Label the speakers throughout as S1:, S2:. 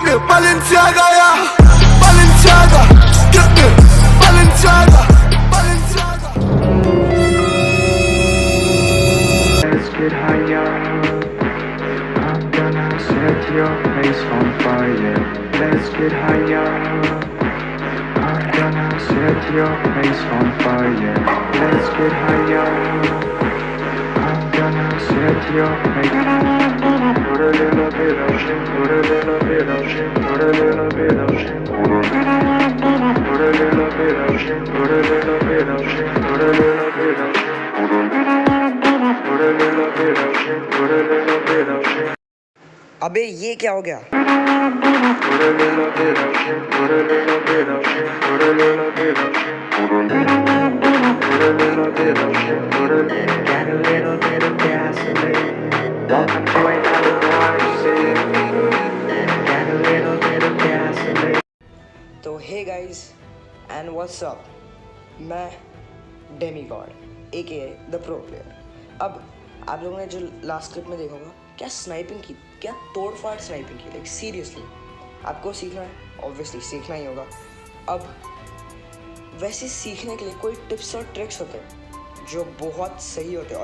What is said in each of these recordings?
S1: mir Balenciaga, ja. Balenciaga, gib mir Balenciaga, Balenciaga.
S2: Let's get higher. I'm gonna set your place on fire. Let's get higher. I'm gonna set your place on fire. Let's get higher. I'm gonna set your place. Put a little bit of shit, put a little bit of shit, put a little bit of shit, put a little bit of shit, put a little bit of shit, put a little bit of shit, put a little bit of shit, put a little bit of shit.
S3: अबे ये क्या हो गया?
S2: Put a little bit of shit, put a little bit of shit, put a little bit of shit, put a little bit of shit, put a get a little bit of gasoline. Welcome to another party scene. Get a little bit of gasoline.
S3: तो hey guys and what's up, मैं demi god A the pro player. अब आप लोगों ने जो last clip में देखा होगा, क्या स्नाइपिंग की, क्या तोड़फाड़ स्नाइपिंग की, लाइक सीरियसली आपको सीखना है, ऑब्वियसली सीखना ही होगा। अब वैसे सीखने के लिए कोई टिप्स और ट्रिक्स होते हैं जो बहुत सही होते हैं।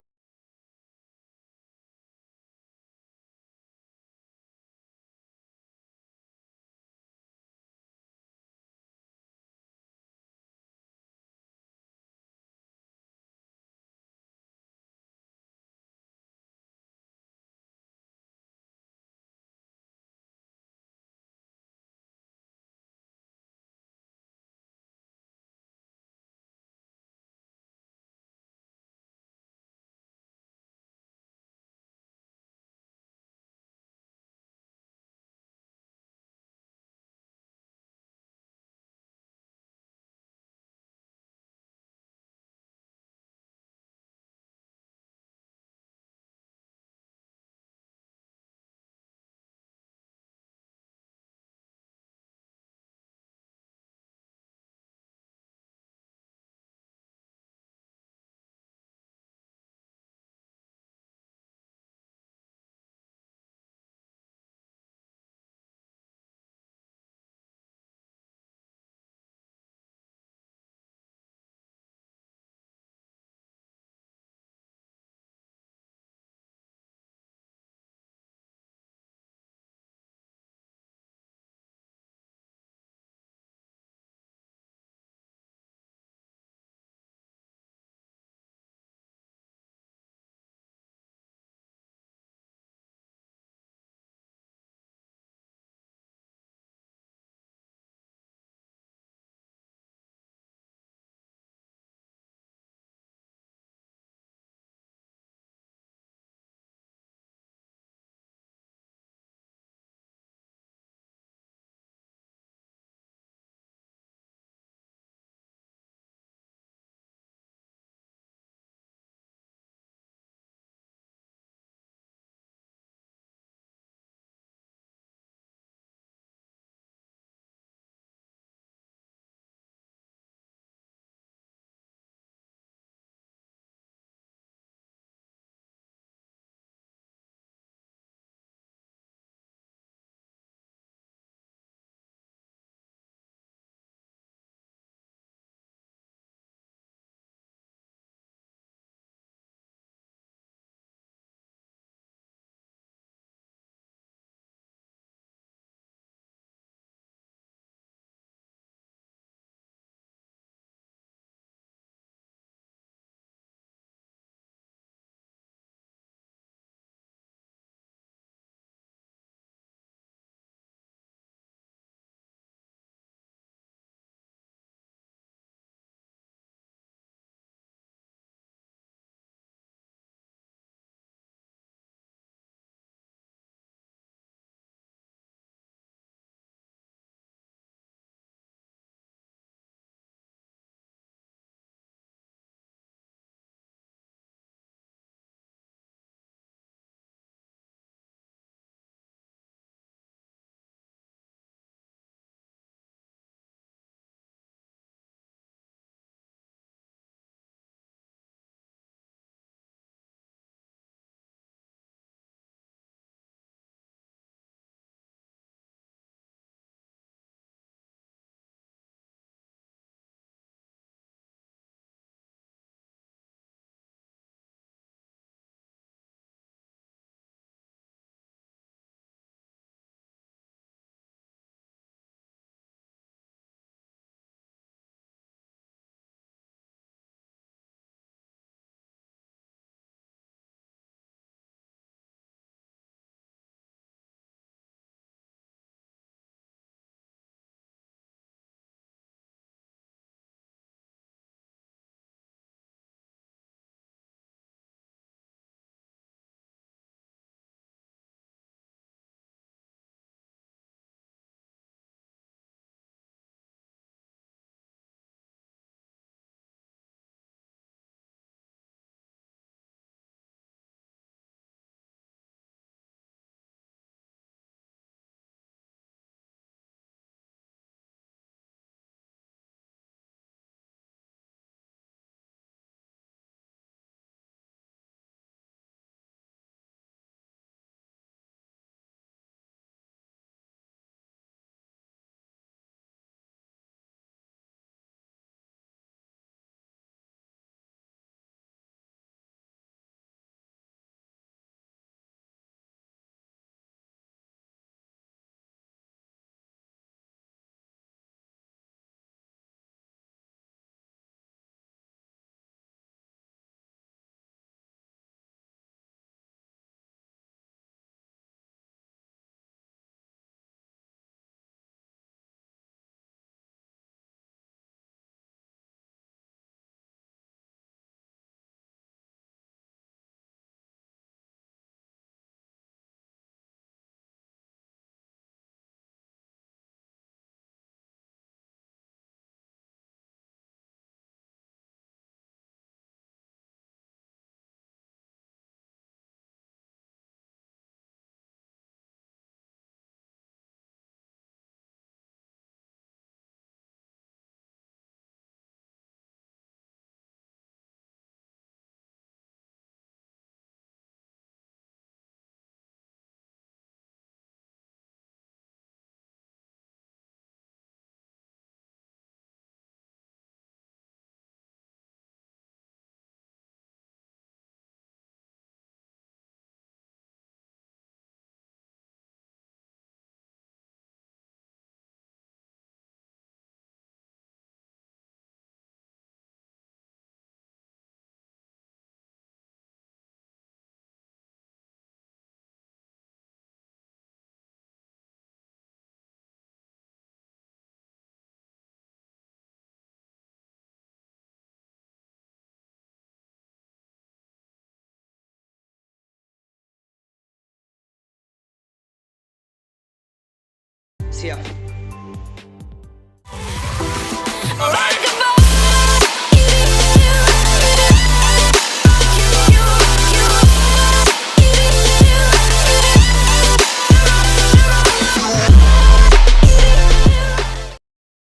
S3: सिया